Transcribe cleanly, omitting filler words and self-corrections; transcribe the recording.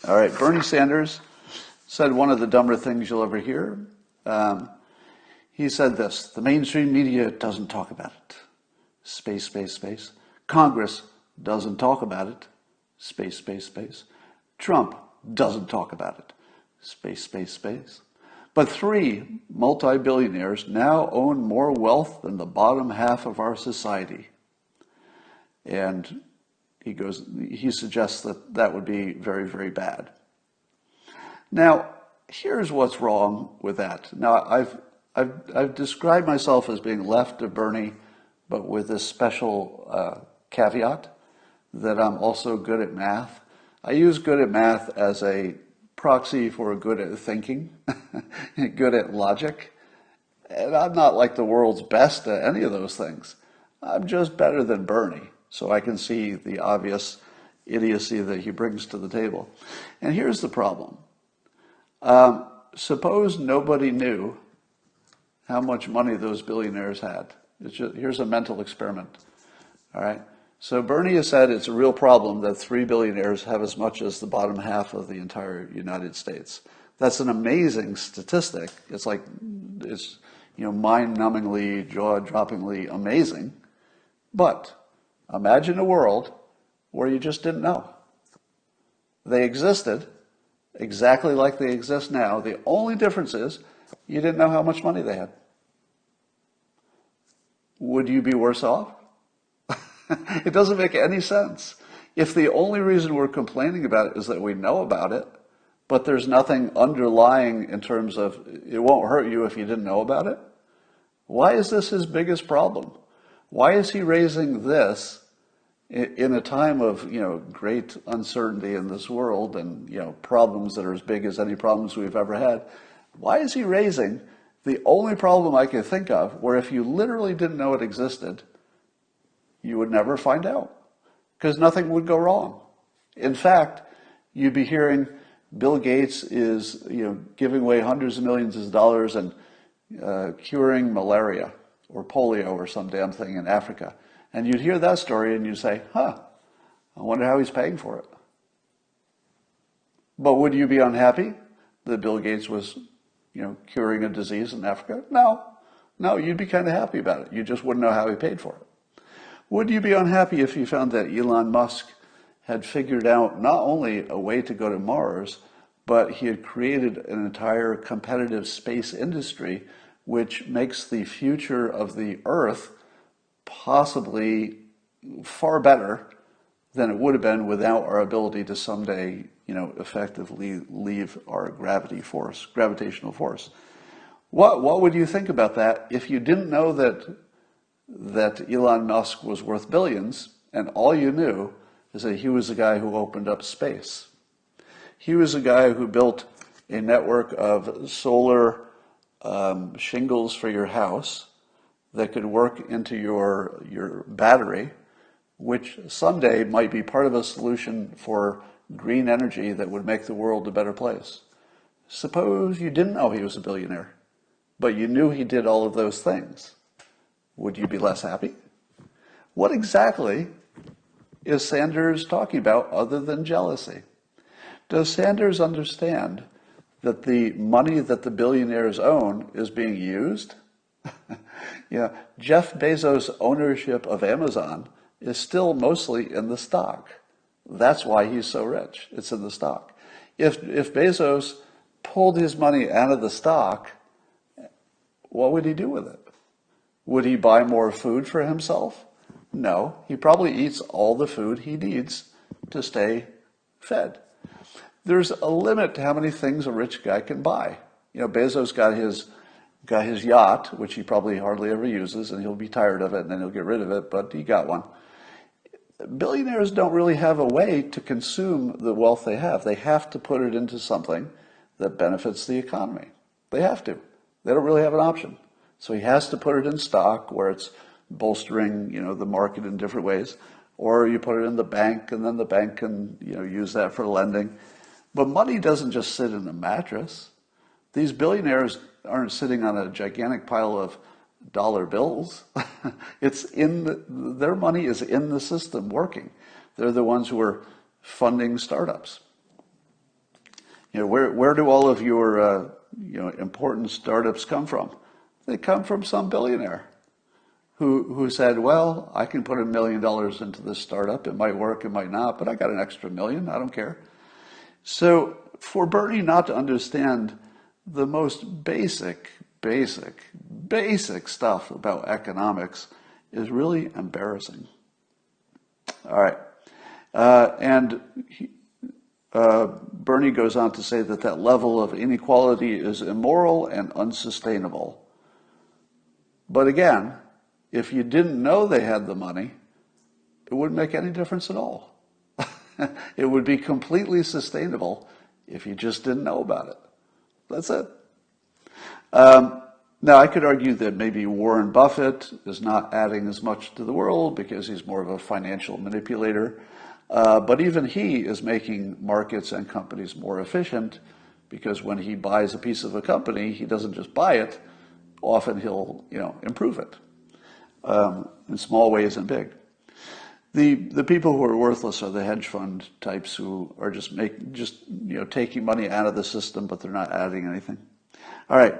All right, Bernie Sanders said one of the dumber things you'll ever hear. He said this: the mainstream media doesn't talk about it. Space, space, space. Congress doesn't talk about it. Space, space, space. Trump doesn't talk about it. Space, space, space. But 3 multi-billionaires now own more wealth than the bottom half of our society. And he suggests that that would be very, very bad. Now, here's what's wrong with that. Now, I've described myself as being left of Bernie, but with this special caveat that I'm also good at math. I use good at math as a proxy for good at thinking, good at logic. And I'm not like the world's best at any of those things. I'm just better than Bernie, so I can see the obvious idiocy that he brings to the table. And here's the problem. Suppose nobody knew how much money those billionaires had. Here's a mental experiment. All right. So Bernie has said it's a real problem that 3 billionaires have as much as the bottom half of the entire United States. That's an amazing statistic. It's mind-numbingly, jaw-droppingly amazing. But imagine a world where you just didn't know. They existed exactly like they exist now. The only difference is you didn't know how much money they had. Would you be worse off? It doesn't make any sense. If the only reason we're complaining about it is that we know about it, but there's nothing underlying in terms of it won't hurt you if you didn't know about it, why is this his biggest problem? Why is he raising this in a time of, great uncertainty in this world and, problems that are as big as any problems we've ever had? Why is he raising the only problem I can think of where if you literally didn't know it existed, you would never find out because nothing would go wrong. In fact, you'd be hearing Bill Gates is, giving away hundreds of millions of dollars and curing malaria or polio or some damn thing in Africa. And you'd hear that story and you'd say, I wonder how he's paying for it. But would you be unhappy that Bill Gates was, curing a disease in Africa? No, you'd be kind of happy about it. You just wouldn't know how he paid for it. Would you be unhappy if you found that Elon Musk had figured out not only a way to go to Mars, but he had created an entire competitive space industry which makes the future of the Earth possibly far better than it would have been without our ability to someday, effectively leave our gravitational force. What would you think about that if you didn't know that Elon Musk was worth billions, and all you knew is that he was the guy who opened up space? He was the guy who built a network of solar shingles for your house that could work into your battery, which someday might be part of a solution for green energy that would make the world a better place. Suppose you didn't know he was a billionaire, but you knew he did all of those things. Would you be less happy? What exactly is Sanders talking about other than jealousy? Does Sanders understand that the money that the billionaires own is being used? Jeff Bezos' ownership of Amazon is still mostly in the stock. That's why he's so rich. It's in the stock. If Bezos pulled his money out of the stock, what would he do with it? Would he buy more food for himself? No, he probably eats all the food he needs to stay fed. There's a limit to how many things a rich guy can buy. Bezos got his yacht, which he probably hardly ever uses, and he'll be tired of it and then he'll get rid of it, but he got one. Billionaires don't really have a way to consume the wealth they have. They have to put it into something that benefits the economy. They have to. They don't really have an option. So he has to put it in stock where it's bolstering, the market in different ways, or you put it in the bank and then the bank can, use that for lending. But money doesn't just sit in a mattress. These billionaires aren't sitting on a gigantic pile of dollar bills. Their money is in the system working. They're the ones who are funding startups. Where do all of your important startups come from? They come from some billionaire who said, well, I can put $1 million into this startup. It might work, it might not, but I got an extra million. I don't care. So for Bernie not to understand the most basic stuff about economics is really embarrassing. All right. Bernie goes on to say that level of inequality is immoral and unsustainable. But again, if you didn't know they had the money, it wouldn't make any difference at all. It would be completely sustainable if you just didn't know about it. That's it. Now, I could argue that maybe Warren Buffett is not adding as much to the world because he's more of a financial manipulator. But even he is making markets and companies more efficient because when he buys a piece of a company, he doesn't just buy it. Often he'll, improve it in small ways and big. The people who are worthless are the hedge fund types who are just taking money out of the system, but they're not adding anything. All right.